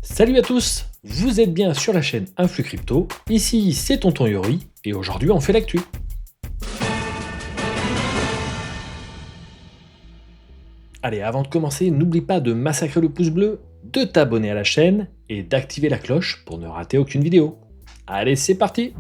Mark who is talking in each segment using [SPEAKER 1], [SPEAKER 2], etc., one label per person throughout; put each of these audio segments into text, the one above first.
[SPEAKER 1] Salut à tous, vous êtes bien sur la chaîne Influx Crypto, ici c'est Tonton Yori, et aujourd'hui on fait l'actu. Allez, avant de commencer, n'oublie pas de massacrer le pouce bleu, de t'abonner à la chaîne, et d'activer la cloche pour ne rater aucune vidéo. Allez, c'est parti!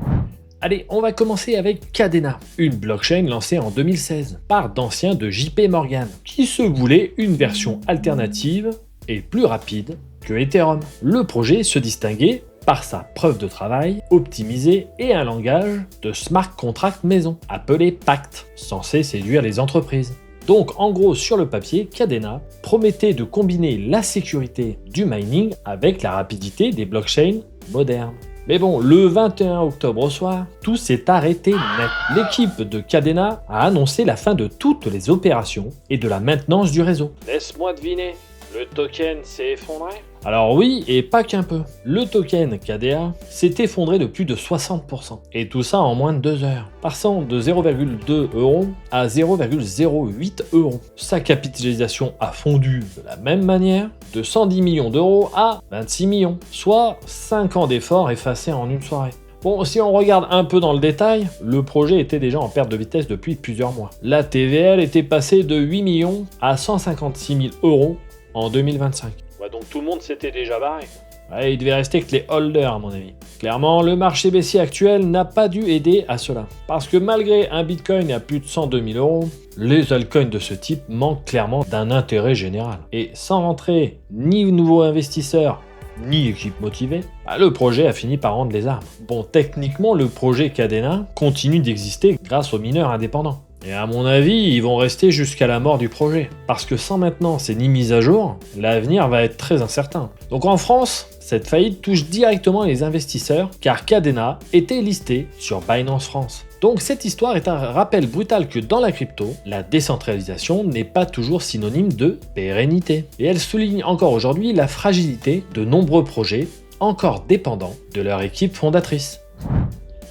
[SPEAKER 1] Allez, on va commencer avec Kadena, une blockchain lancée en 2016 par d'anciens de JP Morgan, qui se voulait une version alternative et plus rapide que Ethereum. Le projet se distinguait par sa preuve de travail optimisée et un langage de smart contract maison, appelé Pact, censé séduire les entreprises. Donc en gros, sur le papier, Kadena promettait de combiner la sécurité du mining avec la rapidité des blockchains modernes. Mais bon, le 21 octobre au soir, tout s'est arrêté net. L'équipe de Kadena a annoncé la fin de toutes les opérations et de la maintenance du réseau. Laisse-moi deviner, le token s'est effondré? Alors oui, et pas qu'un peu. Le token KDA s'est effondré de plus de 60%. Et tout ça en moins de 2 heures, passant de 0,2 € à 0,08 €. Sa capitalisation a fondu de la même manière, de 110 millions d'euros à 26 millions, soit 5 ans d'efforts effacés en une soirée. Bon, si on regarde un peu dans le détail, le projet était déjà en perte de vitesse depuis plusieurs mois. La TVL était passée de 8 millions à 156 000 € en 2025. Ouais, donc tout le monde s'était déjà barré. Ouais, il devait rester que les holders à mon avis. Clairement, le marché baissier actuel n'a pas dû aider à cela. Parce que malgré un bitcoin à plus de 102 000 €, les altcoins de ce type manquent clairement d'un intérêt général. Et sans rentrer ni nouveaux investisseurs, ni équipe motivée, le projet a fini par rendre les armes. Bon, techniquement, le projet Kadena continue d'exister grâce aux mineurs indépendants. Et à mon avis, ils vont rester jusqu'à la mort du projet. Parce que sans maintenance et ni mise à jour, l'avenir va être très incertain. Donc en France, cette faillite touche directement les investisseurs, car Kadena était listé sur Binance France. Donc cette histoire est un rappel brutal que dans la crypto, la décentralisation n'est pas toujours synonyme de pérennité. Et elle souligne encore aujourd'hui la fragilité de nombreux projets encore dépendants de leur équipe fondatrice.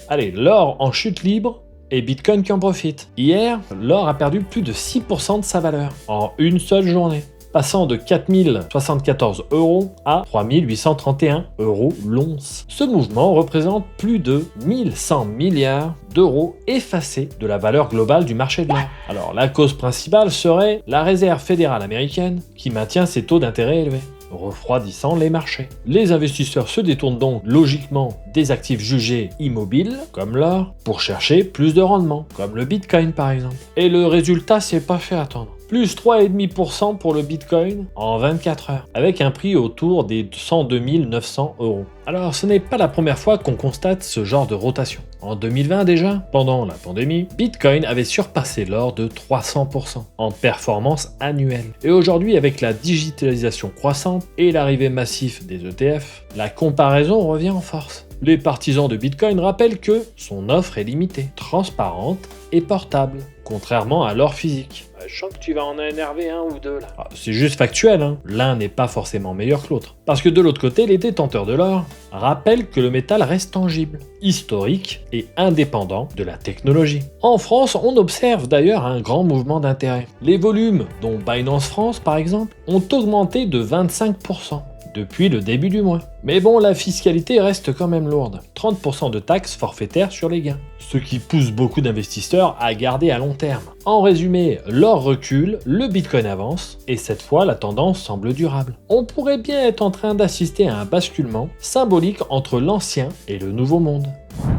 [SPEAKER 1] Allez, l'or en chute libre, et Bitcoin qui en profite. Hier, l'or a perdu plus de 6% de sa valeur en une seule journée, passant de 4 074 € à 3 831 € l'once. Ce mouvement représente plus de 1100 milliards d'euros effacés de la valeur globale du marché de l'or. Alors la cause principale serait la Réserve fédérale américaine qui maintient ses taux d'intérêt élevés, refroidissant les marchés. Les investisseurs se détournent donc logiquement des actifs jugés immobiles, comme l'or, pour chercher plus de rendement, comme le Bitcoin par exemple. Et le résultat s'est pas fait attendre. Plus 3,5% pour le Bitcoin en 24 heures, avec un prix autour des 102 900 €. Alors ce n'est pas la première fois qu'on constate ce genre de rotation. En 2020 déjà, pendant la pandémie, Bitcoin avait surpassé l'or de 300% en performance annuelle. Et aujourd'hui, avec la digitalisation croissante et l'arrivée massive des ETF, la comparaison revient en force. Les partisans de Bitcoin rappellent que son offre est limitée, transparente et portable, contrairement à l'or physique. Je sens que tu vas en énerver un ou deux là. C'est juste factuel, hein. L'un n'est pas forcément meilleur que l'autre. Parce que de l'autre côté, les détenteurs de l'or rappellent que le métal reste tangible, historique et indépendant de la technologie. En France, on observe d'ailleurs un grand mouvement d'intérêt. Les volumes, dont Binance France par exemple, ont augmenté de 25% depuis le début du mois. Mais bon, la fiscalité reste quand même lourde. 30% de taxes forfaitaires sur les gains. Ce qui pousse beaucoup d'investisseurs à garder à long terme. En résumé, l'or recule, le Bitcoin avance, et cette fois la tendance semble durable. On pourrait bien être en train d'assister à un basculement symbolique entre l'ancien et le nouveau monde.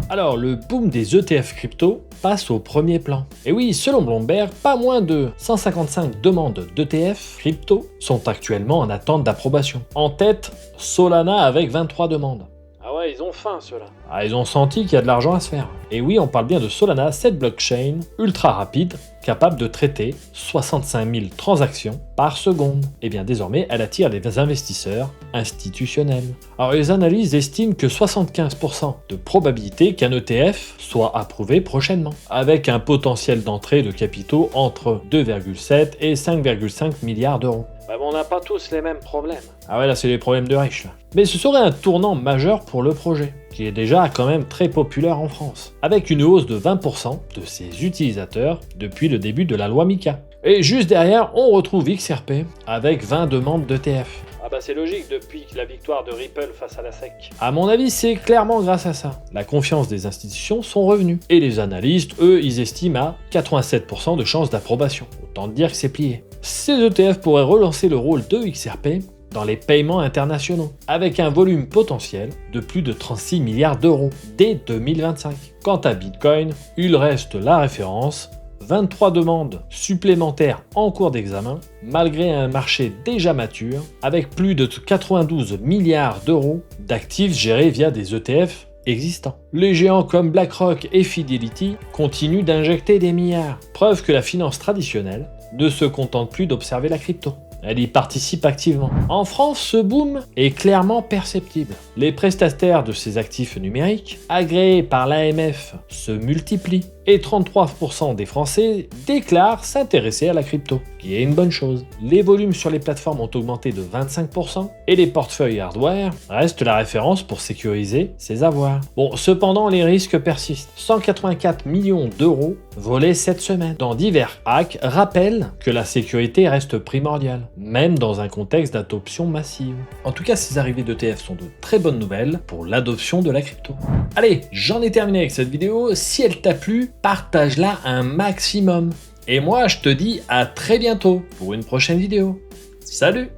[SPEAKER 1] Alors, le boom des ETF crypto passe au premier plan. Et oui, selon Bloomberg, pas moins de 155 demandes d'ETF crypto sont actuellement en attente d'approbation. En tête, Solana avec 23 demandes. Ah ouais, ils ont faim ceux-là. Ils ont senti qu'il y a de l'argent à se faire. Et oui, on parle bien de Solana, cette blockchain ultra rapide, capable de traiter 65 000 transactions par seconde. Et bien désormais, elle attire des investisseurs institutionnels. Alors les analyses estiment que 75% de probabilité qu'un ETF soit approuvé prochainement, avec un potentiel d'entrée de capitaux entre 2,7 et 5,5 milliards d'euros. On n'a pas tous les mêmes problèmes. Ah ouais, là c'est les problèmes de riches là. Mais ce serait un tournant majeur pour le projet, qui est déjà quand même très populaire en France, avec une hausse de 20% de ses utilisateurs depuis le début de la loi MiCA. Et juste derrière, on retrouve XRP avec 20 demandes d'ETF. Ah bah c'est logique depuis la victoire de Ripple face à la SEC. À mon avis, c'est clairement grâce à ça. La confiance des institutions sont revenues. Et les analystes, eux, ils estiment à 87% de chances d'approbation. Autant dire que c'est plié. Ces ETF pourraient relancer le rôle de XRP dans les paiements internationaux, avec un volume potentiel de plus de 36 milliards d'euros dès 2025. Quant à Bitcoin, il reste la référence, 23 demandes supplémentaires en cours d'examen, malgré un marché déjà mature, avec plus de 92 milliards d'euros d'actifs gérés via des ETF existants. Les géants comme BlackRock et Fidelity continuent d'injecter des milliards, preuve que la finance traditionnelle ne se contente plus d'observer la crypto. Elle y participe activement. En France, ce boom est clairement perceptible. Les prestataires de ces actifs numériques, agréés par l'AMF, se multiplient et 33% des Français déclarent s'intéresser à la crypto, qui est une bonne chose. Les volumes sur les plateformes ont augmenté de 25% et les portefeuilles hardware restent la référence pour sécuriser ses avoirs. Bon, cependant, les risques persistent. 184 millions d'euros volés cette semaine dans divers hacks rappellent que la sécurité reste primordiale, même dans un contexte d'adoption massive. En tout cas, ces arrivées d'ETF sont de très bonnes nouvelles pour l'adoption de la crypto. Allez, j'en ai terminé avec cette vidéo. Si elle t'a plu, partage-la un maximum. Et moi, je te dis à très bientôt pour une prochaine vidéo. Salut!